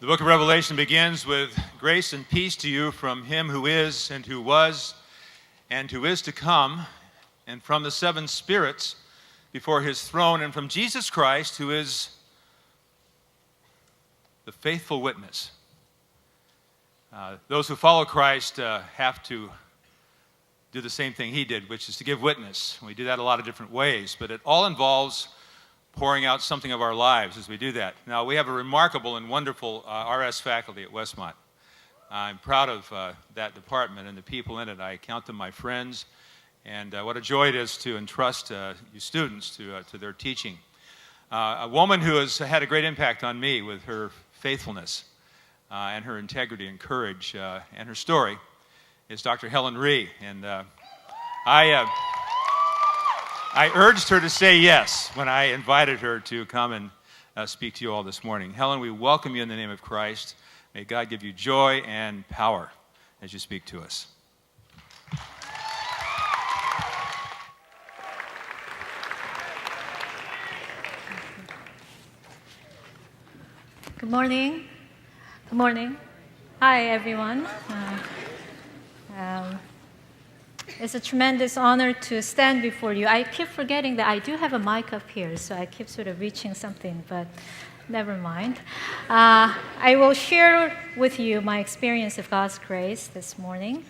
The book of Revelation begins with grace and peace to you from him who is and who was and who is to come, and from the seven spirits before his throne, and from Jesus Christ, who is the faithful witness. Those who follow Christ have to do the same thing he did, which is to give witness. We do that a lot of different ways, but it all involves pouring out something of our lives as we do that. Now, we have a remarkable and wonderful RS faculty at Westmont. I'm proud of that department and the people in it. I count them my friends, and what a joy it is to entrust you students to their teaching. A woman who has had a great impact on me with her faithfulness and her integrity and courage and her story is Dr. Helen Rhee. And I urged her to say yes when I invited her to come and speak to you all this morning. Helen, we welcome you in the name of Christ. May God give you joy and power as you speak to us. Good morning. Good morning. Hi, everyone. It's a tremendous honor to stand before you. I keep forgetting that I do have a mic up here, so I keep sort of reaching something, but never mind. I will share with you my experience of God's grace this morning.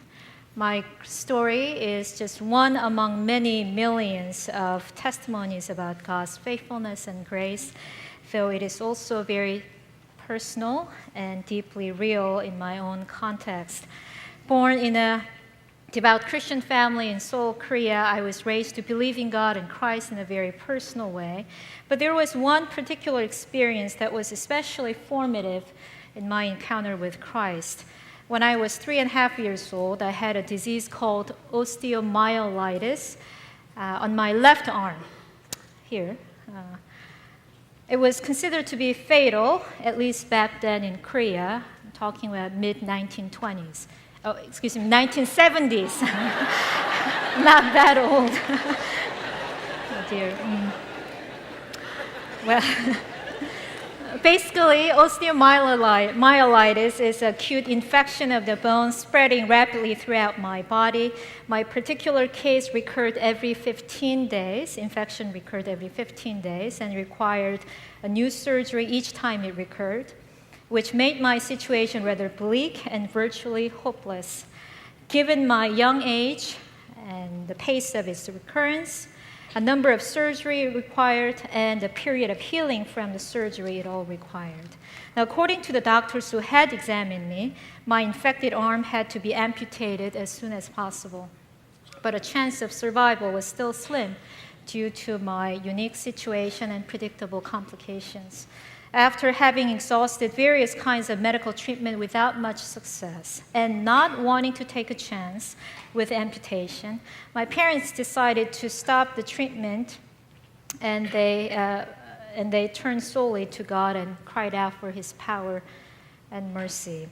My story is just one among many millions of testimonies about God's faithfulness and grace, though it is also very personal and deeply real in my own context. Born in a devout Christian family in Seoul, Korea, I was raised to believe in God and Christ in a very personal way. But there was one particular experience that was especially formative in my encounter with Christ. When I was 3.5 years old, I had a disease called osteomyelitis on my left arm, here. It was considered to be fatal, at least back then in Korea. I'm talking about mid-1920s. 1970s. Not that old. Oh dear. Well, basically, osteomyelitis is an acute infection of the bones spreading rapidly throughout my body. My particular case recurred every 15 days. Infection recurred every 15 days and required a new surgery each time it recurred, which made my situation rather bleak and virtually hopeless. Given my young age and the pace of its recurrence, a number of surgery required, and a period of healing from the surgery it all required. Now, according to the doctors who had examined me, my infected arm had to be amputated as soon as possible. But a chance of survival was still slim due to my unique situation and predictable complications. After having exhausted various kinds of medical treatment without much success and not wanting to take a chance with amputation, my parents decided to stop the treatment, and they turned solely to God and cried out for his power and mercy.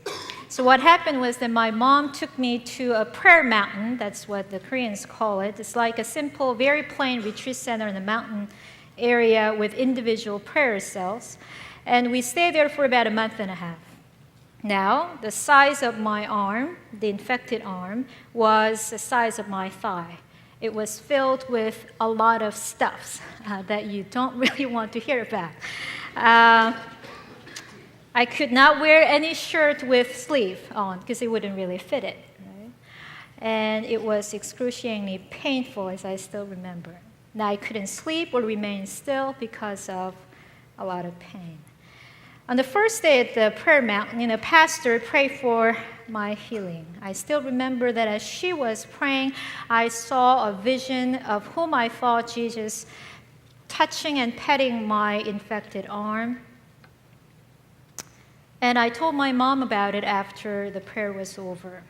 So what happened was that my mom took me to a prayer mountain. That's what the Koreans call it. It's like a simple, very plain retreat center in the mountain area with individual prayer cells. And we stayed there for about a month and a half. Now, the size of my arm, the infected arm, was the size of my thigh. It was filled with a lot of stuffs that you don't really want to hear about. I could not wear any shirt with sleeve on because it wouldn't really fit it. Right? And it was excruciatingly painful, as I still remember. Now, I couldn't sleep or remain still because of a lot of pain. On the first day at the prayer mountain, a pastor prayed for my healing. I still remember that as she was praying, I saw a vision of whom I thought Jesus touching and petting my infected arm. And I told my mom about it after the prayer was over.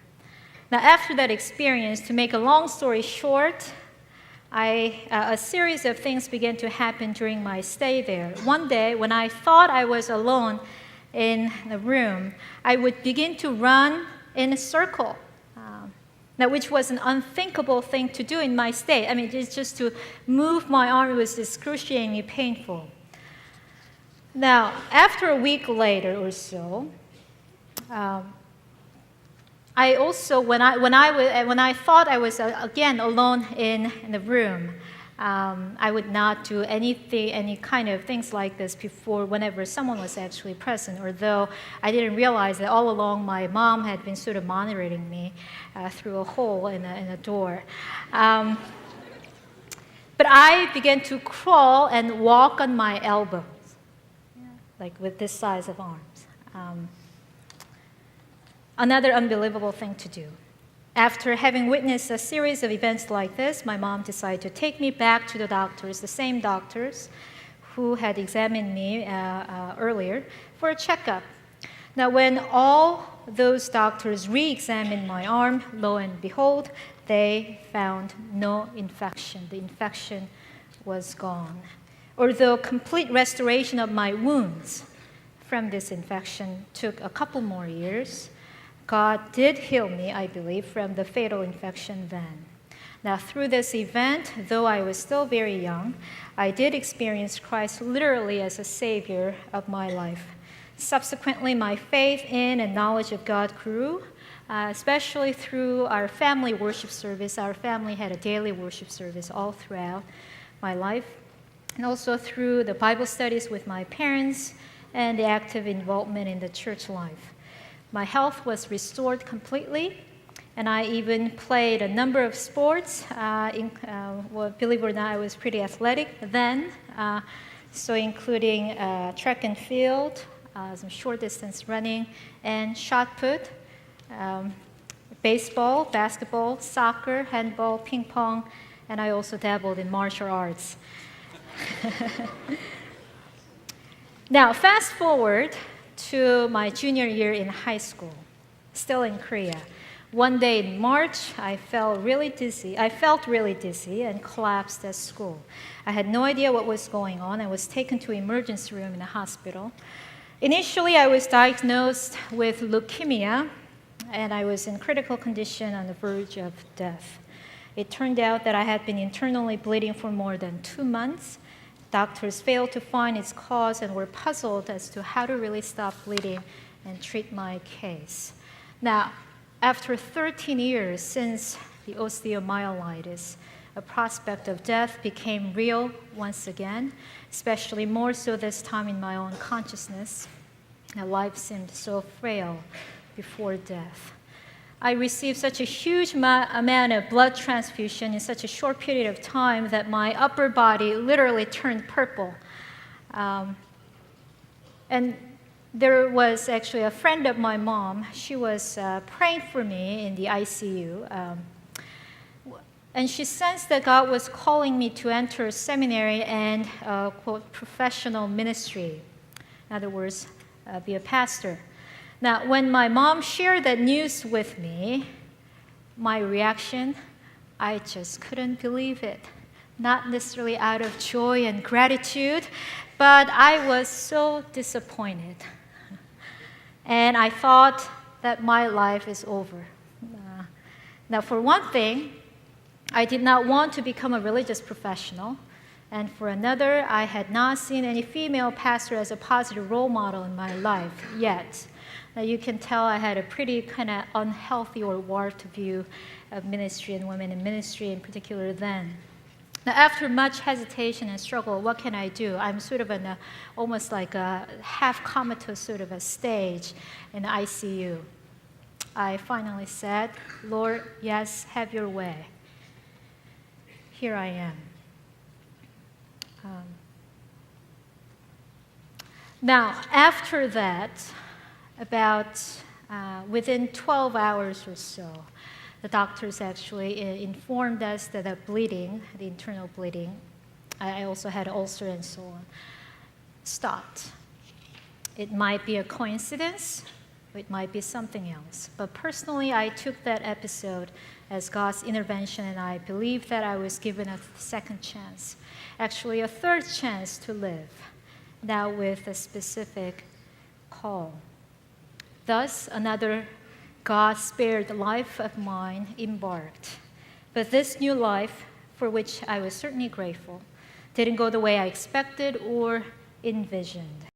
Now, after that experience, to make a long story short, a series of things began to happen during my stay there. One day, when I thought I was alone in the room, I would begin to run in a circle, which was an unthinkable thing to do in my state. I mean, it's just to move my arm was excruciatingly painful. Now, after a week later or so, I also, when I thought I was again alone in the room, I would not do any kind of things like this before whenever someone was actually present, although I didn't realize that all along my mom had been sort of monitoring me through a hole in a door. But I began to crawl and walk on my elbows, like with this size of arms. Another unbelievable thing to do. After having witnessed a series of events like this, my mom decided to take me back to the doctors, the same doctors who had examined me earlier, for a checkup. Now, when all those doctors re-examined my arm, lo and behold, they found no infection. The infection was gone. Although complete restoration of my wounds from this infection took a couple more years, God did heal me, I believe, from the fatal infection then. Now, through this event, though I was still very young, I did experience Christ literally as a Savior of my life. Subsequently, my faith in and knowledge of God grew, especially through our family worship service. Our family had a daily worship service all throughout my life, and also through the Bible studies with my parents and the active involvement in the church life. My health was restored completely, and I even played a number of sports. Believe it or not, I was pretty athletic then, so including track and field, some short distance running, and shot put, baseball, basketball, soccer, handball, ping pong, and I also dabbled in martial arts. Now, fast forward to my junior year in high school, still in Korea. One day in March, I felt really dizzy and collapsed at school. I had no idea what was going on. I was taken to emergency room in the hospital. Initially, I was diagnosed with leukemia, and I was in critical condition on the verge of death. It turned out that I had been internally bleeding for more than 2 months. Doctors failed to find its cause and were puzzled as to how to really stop bleeding and treat my case. Now, after 13 years since the osteomyelitis, a prospect of death became real once again, especially more so this time in my own consciousness. Now, life seemed so frail before death. I received such a huge amount of blood transfusion in such a short period of time that my upper body literally turned purple. And there was actually a friend of my mom. She was praying for me in the ICU. And she sensed that God was calling me to enter a seminary and, quote, professional ministry. In other words, be a pastor. Now, when my mom shared that news with me, my reaction, I just couldn't believe it. Not necessarily out of joy and gratitude, but I was so disappointed. And I thought that my life is over. Now, for one thing, I did not want to become a religious professional. And for another, I had not seen any female pastor as a positive role model in my life yet. Now, you can tell I had a pretty kind of unhealthy or warped view of ministry and women in ministry in particular then. Now, after much hesitation and struggle, what can I do? I'm sort of in almost like a half comatose sort of a stage in the ICU. I finally said, Lord, yes, have your way. Here I am. Now, after that, about within 12 hours or so, the doctors actually informed us that the bleeding, the internal bleeding, I also had ulcer and so on, stopped. It might be a coincidence, it might be something else. But personally, I took that episode as God's intervention, and I believe that I was given a second chance, actually a third chance to live, now with a specific call. Thus, another God-spared life of mine embarked. But this new life, for which I was certainly grateful, didn't go the way I expected or envisioned.